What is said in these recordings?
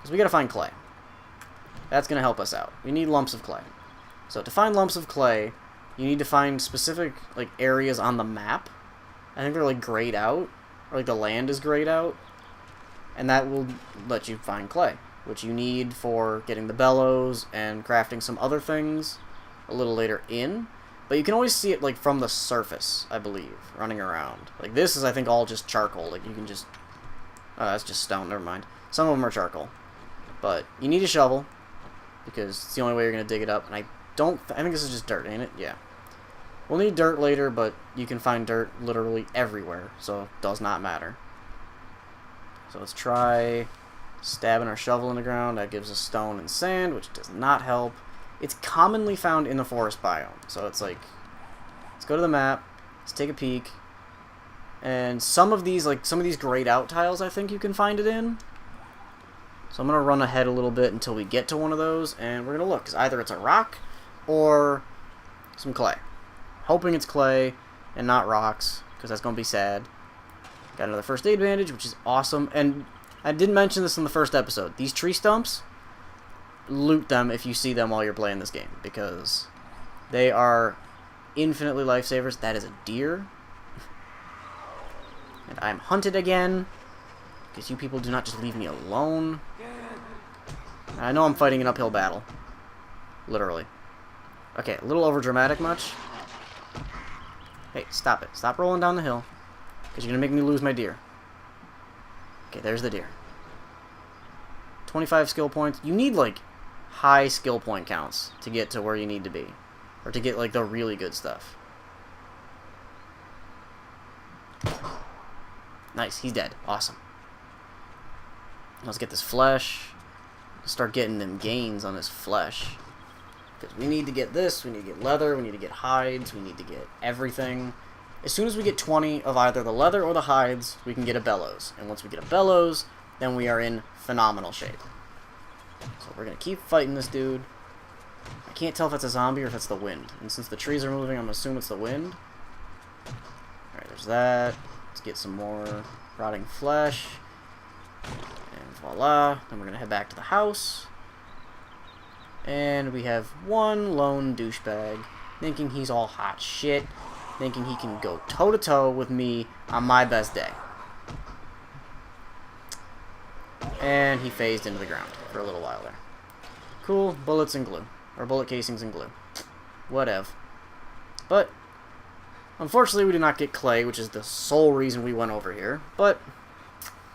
Because we gotta find clay. That's gonna help us out. We need lumps of clay. So to find lumps of clay, you need to find specific like areas on the map. I think they're like grayed out, or like the land is grayed out, and that will let you find clay, which you need for getting the bellows and crafting some other things a little later in. But you can always see it like from the surface, I believe, running around. Like this is, I think, all just charcoal. Like you can just, oh, that's just stone. Never mind. Some of them are charcoal, but you need a shovel because it's the only way you're gonna dig it up. And I think this is just dirt, ain't it? Yeah. We'll need dirt later, but you can find dirt literally everywhere, so it does not matter. So let's try stabbing our shovel in the ground. That gives us stone and sand, which does not help. It's commonly found in the forest biome, so it's like, let's go to the map, let's take a peek, and some of these grayed out tiles, I think you can find it in. So I'm going to run ahead a little bit until we get to one of those, and we're going to look, because either it's a rock or some clay. Hoping it's clay and not rocks, because that's going to be sad. Got another first aid bandage, which is awesome. And I didn't mention this in the first episode. These tree stumps, loot them if you see them while you're playing this game, because they are infinitely lifesavers. That is a deer. And I'm hunted again, because you people do not just leave me alone. I know I'm fighting an uphill battle. Literally. Okay, a little overdramatic much. Hey, stop it. Stop rolling down the hill. Because you're going to make me lose my deer. Okay, there's the deer. 25 skill points. You need, like, high skill point counts to get to where you need to be. Or to get, like, the really good stuff. Nice, he's dead. Awesome. Let's get this flesh. Start getting them gains on this flesh. Because we need to get this, we need to get leather, we need to get hides, we need to get everything. As soon as we get 20 of either the leather or the hides, we can get a bellows. And once we get a bellows, then we are in phenomenal shape. So we're going to keep fighting this dude. I can't tell if it's a zombie or if it's the wind. And since the trees are moving, I'm assuming it's the wind. Alright, there's that. Let's get some more rotting flesh. And voila. Then we're going to head back to the house. And we have one lone douchebag thinking he's all hot shit, thinking he can go toe-to-toe with me on my best day. And he phased into the ground for a little while there. Cool, bullets and glue. Or bullet casings and glue. Whatever. But, unfortunately we did not get clay, which is the sole reason we went over here. But,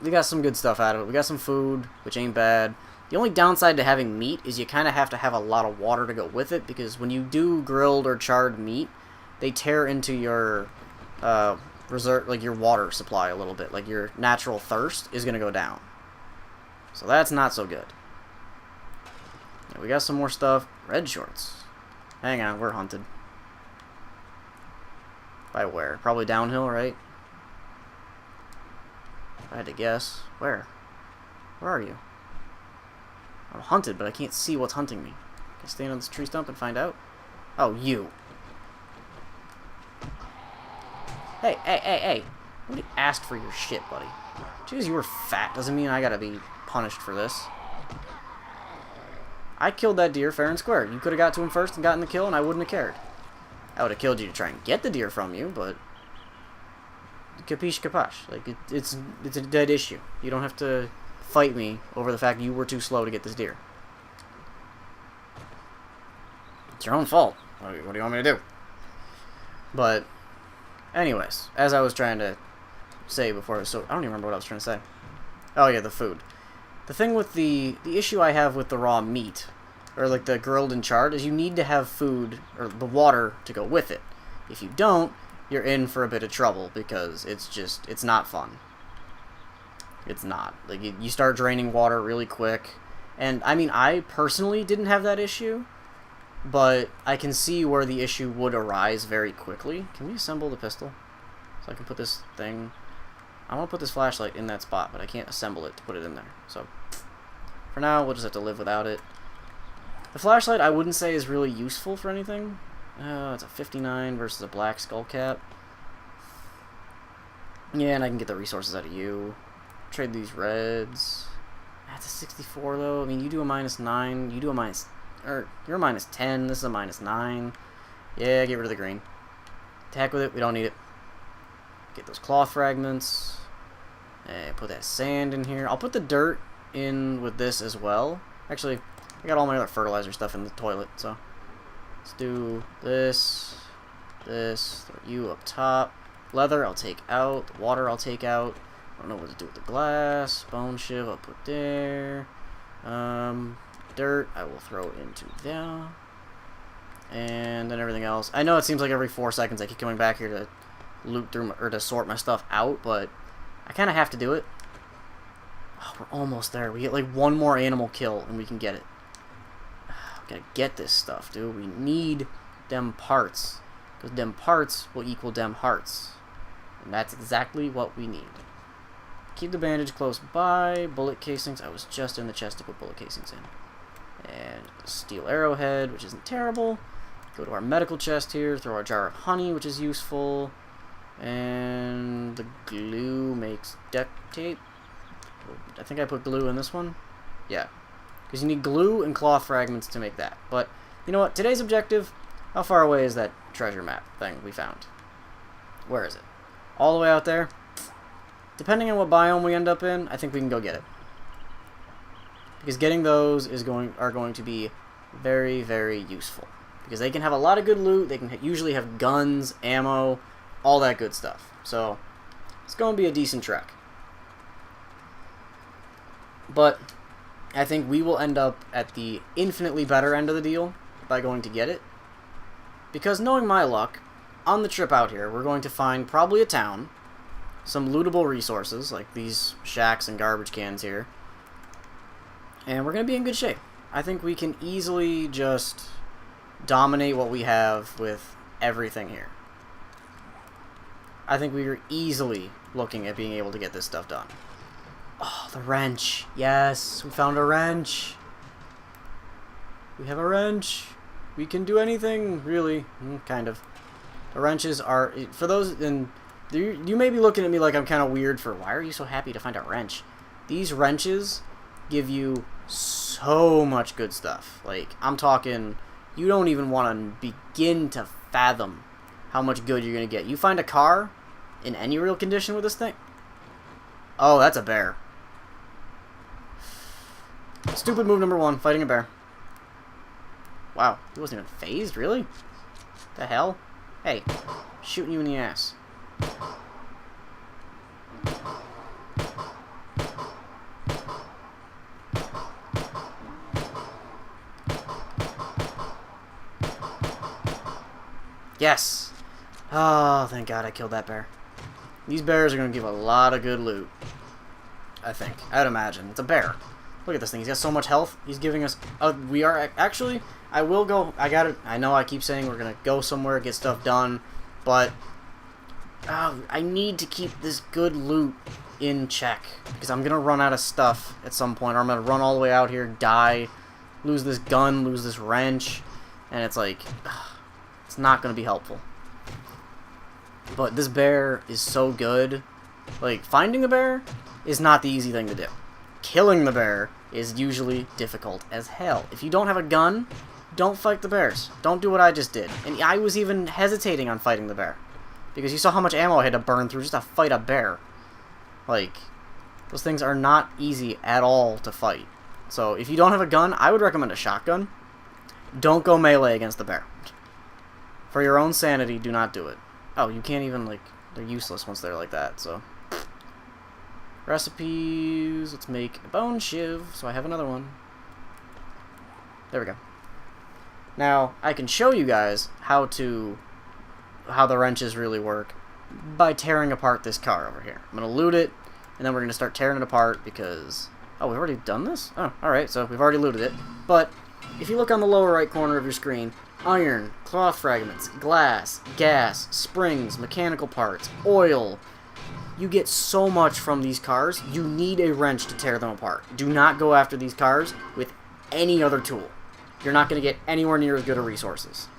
we got some good stuff out of it. We got some food, which ain't bad. The only downside to having meat is you kind of have to have a lot of water to go with it, because when you do grilled or charred meat, they tear into your reserve, like your water supply a little bit. Like your natural thirst is going to go down. So that's not so good. Yeah, we got some more stuff. Red shorts. Hang on, we're hunted. By where? Probably downhill, right? If I had to guess. Where? Where are you? I'm hunted, but I can't see what's hunting me. Can I stand on this tree stump and find out? Oh, you. Hey, hey, hey, hey. Nobody asked for your shit, buddy. Jeez, you were fat. Doesn't mean I gotta be punished for this. I killed that deer fair and square. You could have got to him first and gotten the kill, and I wouldn't have cared. I would have killed you to try and get the deer from you, but... Capiche capache. Like, it's a dead issue. You don't have to fight me over the fact you were too slow to get this deer. It's your own fault. What do you want me to do? But, anyways, as I was trying to say before, so I don't even remember what I was trying to say. Oh yeah, the food. The thing with the issue I have with the raw meat, or like the grilled and charred, is you need to have food, or the water, to go with it. If you don't, you're in for a bit of trouble, because it's not fun. It's not. Like, you start draining water really quick. And, I mean, I personally didn't have that issue, but I can see where the issue would arise very quickly. Can we assemble the pistol? So I can put this thing... I want to put this flashlight in that spot, but I can't assemble it to put it in there. So, for now, we'll just have to live without it. The flashlight, I wouldn't say is really useful for anything. It's a 59 versus a black skull cap. Yeah, and I can get the resources out of you. Trade these reds. That's a 64 though. I mean, you do a -9. You do a minus, or you're a -10. This is a -9. Yeah, get rid of the green. Attack with it. We don't need it. Get those cloth fragments. And put that sand in here. I'll put the dirt in with this as well. Actually, I got all my other fertilizer stuff in the toilet, so let's do this. This. Throw you up top. Leather I'll take out. The water I'll take out. I don't know what to do with the glass. Bone shiv I'll put there. Dirt I will throw into there. And then everything else. I know it seems like every 4 seconds I keep coming back here to loot through or to sort my stuff out, but I kind of have to do it. Oh, we're almost there. We get like one more animal kill and we can get it. We gotta get this stuff, dude. We need them parts. Because them parts will equal them hearts. And that's exactly what we need. Keep the bandage close by. Bullet casings. I was just in the chest to put bullet casings in. And the steel arrowhead, which isn't terrible. Go to our medical chest here. Throw our jar of honey, which is useful. And the glue makes duct tape. I think I put glue in this one. Yeah. Because you need glue and cloth fragments to make that. But, you know what? Today's objective, how far away is that treasure map thing we found? Where is it? All the way out there? Depending on what biome we end up in, I think we can go get it. Because getting those are going to be very, very useful. Because they can have a lot of good loot. They can usually have guns, ammo, all that good stuff. So, it's going to be a decent trek. But I think we will end up at the infinitely better end of the deal by going to get it. Because knowing my luck, on the trip out here, we're going to find probably a town, some lootable resources, like these shacks and garbage cans here, and we're going to be in good shape. I think we can easily just dominate what we have with everything here. I think we are easily looking at being able to get this stuff done. Oh, the wrench. Yes, we found a wrench. We have a wrench. We can do anything, really. Kind of. The wrenches are, for those, and you may be looking at me like I'm kind of weird for, why are you so happy to find a wrench? These wrenches give you so much good stuff. Like, I'm talking, you don't even want to begin to fathom how much good you're going to get. You find a car in any real condition with this thing. Oh, that's a bear. Stupid move number 1, fighting a bear. Wow, he wasn't even phased, really? The hell? Hey, shooting you in the ass. Yes! Oh, thank God I killed that bear. These bears are going to give a lot of good loot. I think. I'd imagine. It's a bear. Look at this thing. He's got so much health. He's giving us... we are... Actually, I will go... I know I keep saying we're going to go somewhere, get stuff done, but... I need to keep this good loot in check. Because I'm going to run out of stuff at some point. Or I'm going to run all the way out here, die, lose this gun, lose this wrench. And it's like... it's not going to be helpful. But this bear is so good. Like, finding a bear is not the easy thing to do. Killing the bear is usually difficult as hell. If you don't have a gun, don't fight the bears. Don't do what I just did. And I was even hesitating on fighting the bear. Because you saw how much ammo I had to burn through just to fight a bear. Like, those things are not easy at all to fight. So, if you don't have a gun, I would recommend a shotgun. Don't go melee against the bear. For your own sanity, do not do it. Oh, you can't even, like, they're useless once they're like that, so. Recipes, let's make a bone shiv, so I have another one. There we go. Now, I can show you guys how the wrenches really work by tearing apart this car over here. I'm going to loot it, and then we're going to start tearing it apart because... Oh, we've already done this? Oh, alright, so we've already looted it. But, if you look on the lower right corner of your screen, iron, cloth fragments, glass, gas, springs, mechanical parts, oil. You get so much from these cars, you need a wrench to tear them apart. Do not go after these cars with any other tool. You're not going to get anywhere near as good of resources.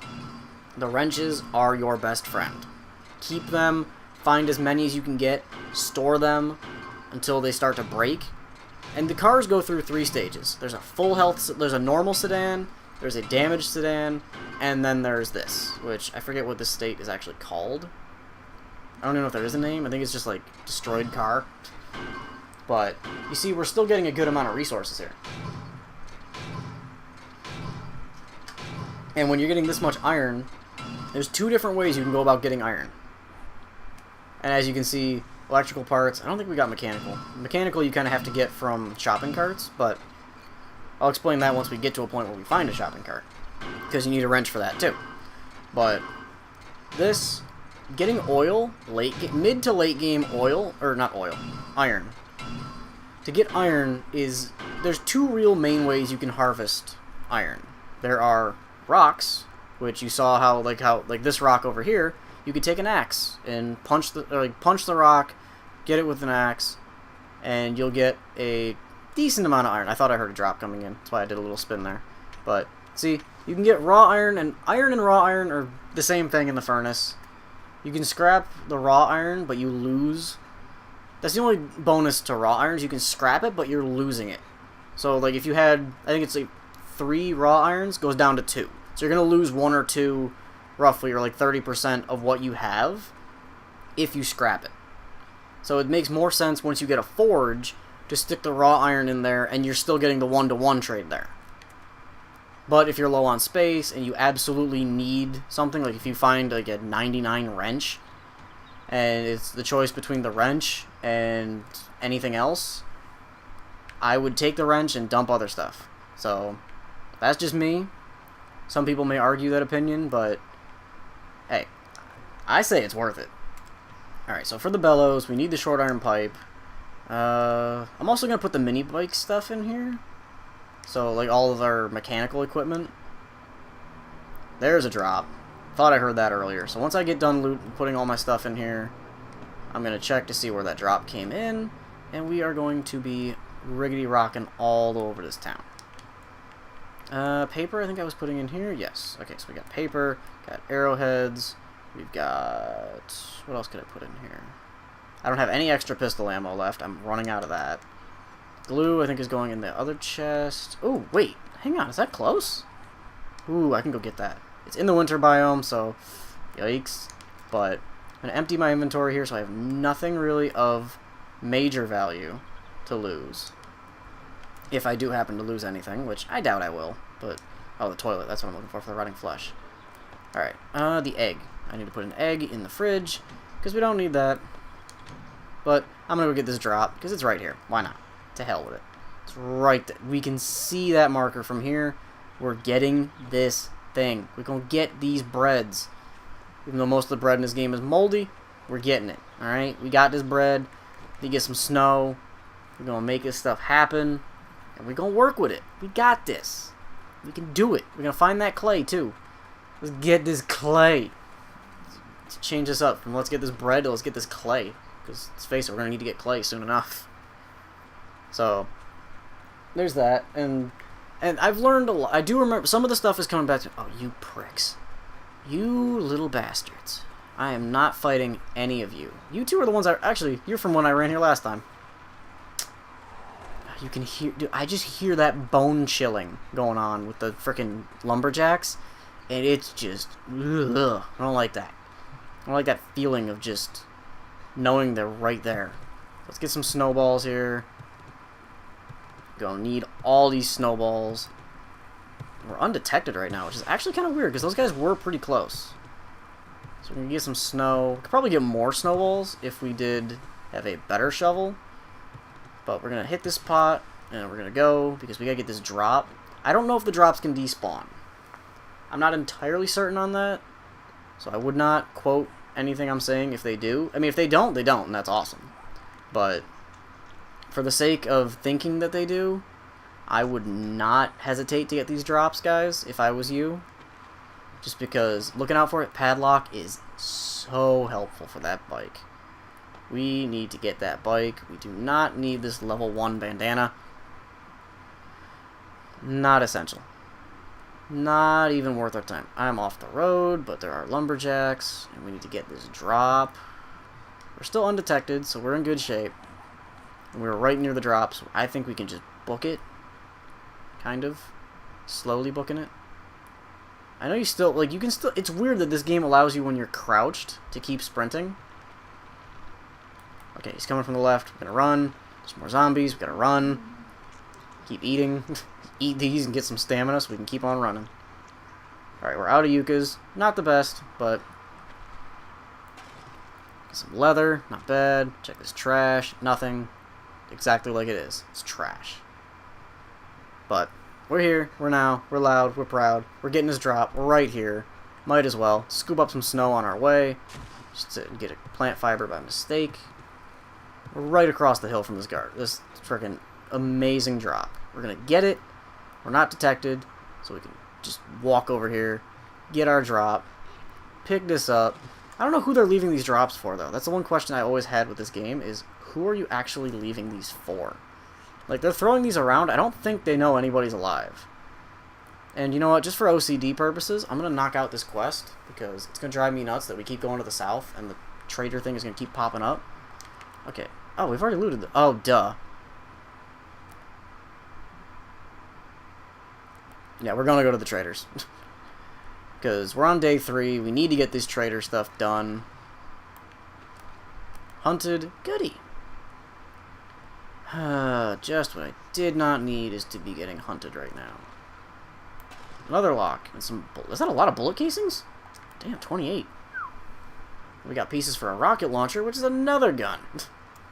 The wrenches are your best friend. Keep them, find as many as you can get, store them until they start to break, And the cars go through 3 stages. There's a full health, there's a normal sedan, there's a damaged sedan, and then there's this, which I forget what this state is actually called. I don't even know if there is a name. I think it's just like destroyed car. But you see, we're still getting a good amount of resources here. And when you're getting this much iron, there's 2 different ways you can go about getting iron. And as you can see, electrical parts, I don't think we got mechanical. Mechanical you kind of have to get from shopping carts, but I'll explain that once we get to a point where we find a shopping cart. Because you need a wrench for that too. But this, getting oil, mid to late game oil, or not oil, iron. To get iron is, there's 2 real main ways you can harvest iron. There are rocks, which you saw how this rock over here, you could take an axe and punch the rock, get it with an axe, and you'll get a decent amount of iron. I thought I heard a drop coming in. That's why I did a little spin there. But see, you can get raw iron and raw iron are the same thing in the furnace. You can scrap the raw iron, but you lose. That's the only bonus to raw irons. You can scrap it, but you're losing it. So like if you had, I think it's like 3 raw irons, goes down to 2. So you're going to lose 1 or 2, roughly, or like 30% of what you have if you scrap it. So it makes more sense once you get a forge to stick the raw iron in there and you're still getting the 1-to-1 trade there. But if you're low on space and you absolutely need something, like if you find like a 99 wrench and it's the choice between the wrench and anything else, I would take the wrench and dump other stuff. So that's just me. Some people may argue that opinion, but hey, I say it's worth it. Alright, so for the bellows, we need the short iron pipe. I'm also going to put the mini bike stuff in here. So, like, all of our mechanical equipment. There's a drop. Thought I heard that earlier. So once I get done putting all my stuff in here, I'm going to check to see where that drop came in. And we are going to be riggedy rocking all over this town. Paper, I think I was putting in here. Yes. Okay, so we got paper, got arrowheads. We've got... what else could I put in here? I don't have any extra pistol ammo left. I'm running out of that. Glue, I think, is going in the other chest. Oh, wait. Hang on. Is that close? Ooh, I can go get that. It's in the winter biome, so... yikes. But I'm going to empty my inventory here, so I have nothing really of major value to lose. If I do happen to lose anything, which I doubt I will. But... oh, the toilet. That's what I'm looking for the rotting flesh. Alright. The egg. I need to put an egg in the fridge, because we don't need that. But I'm going to go get this drop, because it's right here. Why not? To hell with it. It's right there. We can see that marker from here. We're getting this thing. We're going to get these breads. Even though most of the bread in this game is moldy, we're getting it. Alright? We got this bread. We get some snow. We're going to make this stuff happen. And we're going to work with it. We got this. We can do it. We're going to find that clay, too. Let's get this clay. Let's change this up from let's get this bread to let's get this clay. Because, let's face it, we're going to need to get clay soon enough. So, there's that. And I've learned a lot. I do remember, some of the stuff is coming back to, oh, you pricks. You little bastards. I am not fighting any of you. You two are the ones actually, you're from when I ran here last time. You can hear, dude, I just hear that bone chilling going on with the frickin' lumberjacks. And it's just, ugh, I don't like that. I don't like that feeling of just knowing they're right there. Let's get some snowballs here. Gonna need all these snowballs. We're undetected right now, which is actually kind of weird, because those guys were pretty close. So we're gonna get some snow. We could probably get more snowballs if we did have a better shovel. But we're gonna hit this pot, and we're gonna go, because we gotta get this drop. I don't know if the drops can despawn. I'm not entirely certain on that, so I would not quote anything I'm saying if they do. I mean, if they don't, they don't, and that's awesome. But for the sake of thinking that they do, I would not hesitate to get these drops, guys, if I was you. Just because looking out for it, padlock is so helpful for that bike. We need to get that bike. We do not need this level 1 bandana. Not essential. Not even worth our time. I'm off the road, but there are lumberjacks, and we need to get this drop. We're still undetected, so we're in good shape. And we were right near the drops. I think we can just book it. Kind of. Slowly booking it. I know you still, like, you can still, it's weird that this game allows you when you're crouched to keep sprinting. Okay, he's coming from the left. We're gonna run. There's more zombies. We gotta run. Keep eating. Eat these and get some stamina so we can keep on running. Alright, we're out of yuccas. Not the best, but... Get some leather. Not bad. Check this trash. Nothing. Exactly like it is. It's trash. But... we're here, we're now, we're loud, we're proud, we're getting this drop, we're right here. Might as well scoop up some snow on our way. Just to get a plant fiber by mistake. We're right across the hill from this guard. This freaking amazing drop. We're gonna get it, we're not detected, so we can just walk over here, get our drop, pick this up. I don't know who they're leaving these drops for, though. That's the one question I always had with this game, is who are you actually leaving these for? Like, they're throwing these around. I don't think they know anybody's alive. And you know what? Just for OCD purposes, I'm going to knock out this quest, because it's going to drive me nuts that we keep going to the south, and the trader thing is going to keep popping up. Okay. Oh, we've already looted the... oh, duh. Yeah, we're going to go to the traders. Because we're on day 3. We need to get this trader stuff done. Hunted. Goody. Just what I did not need is to be getting hunted right now. Another lock. And some... is that a lot of bullet casings? Damn, 28. We got pieces for a rocket launcher, which is another gun.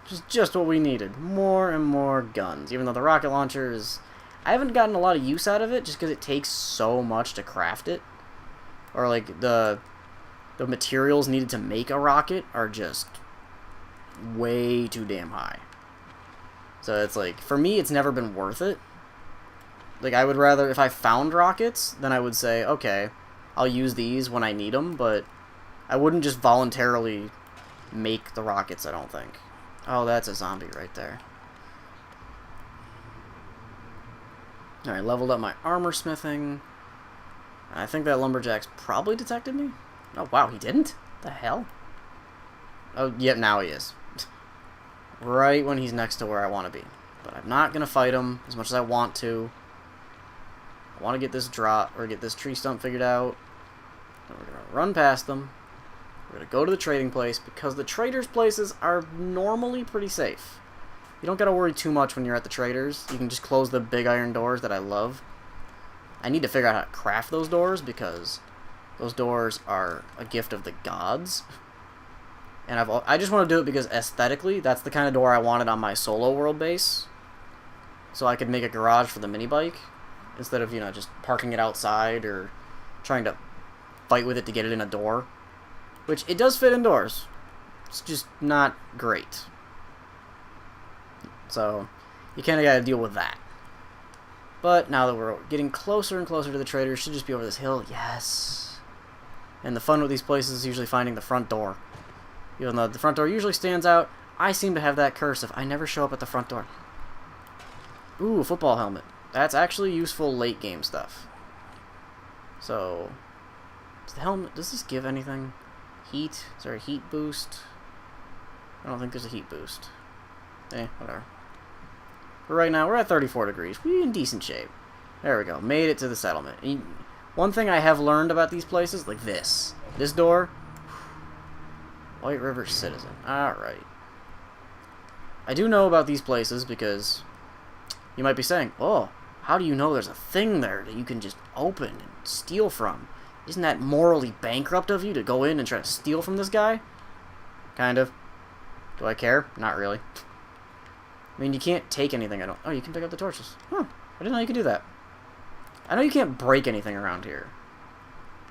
Which is just what we needed. More and more guns. Even though the rocket launcher is... I haven't gotten a lot of use out of it, just because it takes so much to craft it. Or, like, the materials needed to make a rocket are just way too damn high. So it's like, for me, it's never been worth it. Like, I would rather, if I found rockets, then I would say, okay, I'll use these when I need them, but I wouldn't just voluntarily make the rockets, I don't think. Oh, that's a zombie right there. Alright, leveled up my armor smithing. I think that lumberjack's probably detected me. Oh, wow, he didn't? The hell? Oh, yep, now he is. Right when he's next to where I want to be. But I'm not going to fight him as much as I want to. I want to get this drop, or get this tree stump figured out. Then we're going to run past them. We're going to go to the trading place, because the traders' places are normally pretty safe. You don't got to worry too much when you're at the traders. You can just close the big iron doors that I love. I need to figure out how to craft those doors, because those doors are a gift of the gods. And I just want to do it because aesthetically, that's the kind of door I wanted on my solo world base. So I could make a garage for the mini bike, instead of, you know, just parking it outside or trying to fight with it to get it in a door. Which, it does fit indoors. It's just not great. So, you kind of got to deal with that. But now that we're getting closer and closer to the traders, should just be over this hill. Yes. And the fun with these places is usually finding the front door. Even though the front door usually stands out, I seem to have that curse of I never show up at the front door. Ooh, football helmet. That's actually useful late game stuff. So, does the helmet, does this give anything? Heat? Is there a heat boost? I don't think there's a heat boost. Whatever. But right now, we're at 34 degrees. We're in decent shape. There we go. Made it to the settlement. One thing I have learned about these places, like this door, White River Citizen. Alright. I do know about these places because you might be saying, oh, how do you know there's a thing there that you can just open and steal from? Isn't that morally bankrupt of you to go in and try to steal from this guy? Kind of. Do I care? Not really. I mean, you can't take anything. Oh, you can pick up the torches. Huh. I didn't know you could do that. I know you can't break anything around here.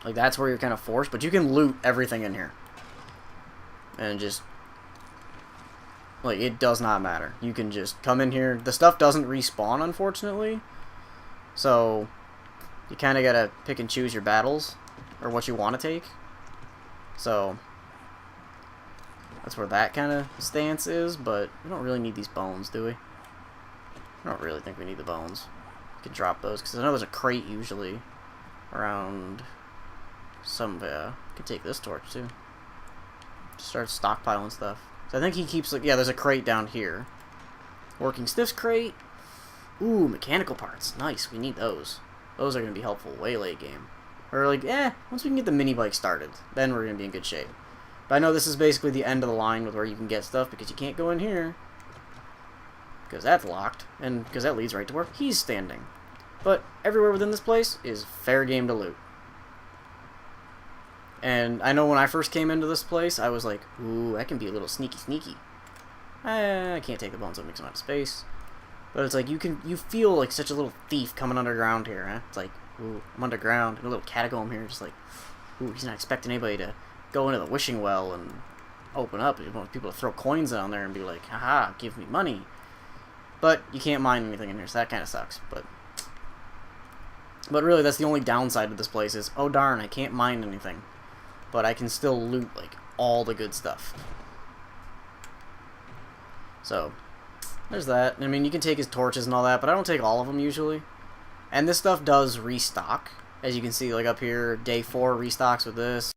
Like, that's where you're kind of forced, but you can loot everything in here. And just, like, it does not matter. You can just come in here. The stuff doesn't respawn, unfortunately. So, you kind of got to pick and choose your battles, or what you want to take. So, that's where that kind of stance is, but we don't really need these bones, do we? I don't really think we need the bones. We can drop those, because I know there's a crate usually around somewhere. I could take this torch, too. Just start stockpiling stuff. So I think he keeps, like, yeah, there's a crate down here. Working stiffs crate. Ooh, mechanical parts. Nice, we need those. Those are going to be helpful way late game. Or like, once we can get the mini bike started, then we're going to be in good shape. But I know this is basically the end of the line with where you can get stuff, because you can't go in here. Because that's locked, and because that leads right to where he's standing. But everywhere within this place is fair game to loot. And I know when I first came into this place, I was like, ooh, that can be a little sneaky. I can't take the bones, that makes a lot of space. But it's like, you feel like such a little thief coming underground here, huh? It's like, ooh, I'm underground, in a little catacomb here, just like, ooh, he's not expecting anybody to go into the wishing well and open up. He wants people to throw coins down there and be like, haha, give me money. But you can't mine anything in here, so that kind of sucks. But really, that's the only downside of this place is, oh darn, I can't mine anything. But I can still loot, like, all the good stuff. So, there's that. I mean, you can take his torches and all that, but I don't take all of them usually. And this stuff does restock. As you can see, like up here, day 4 restocks with this.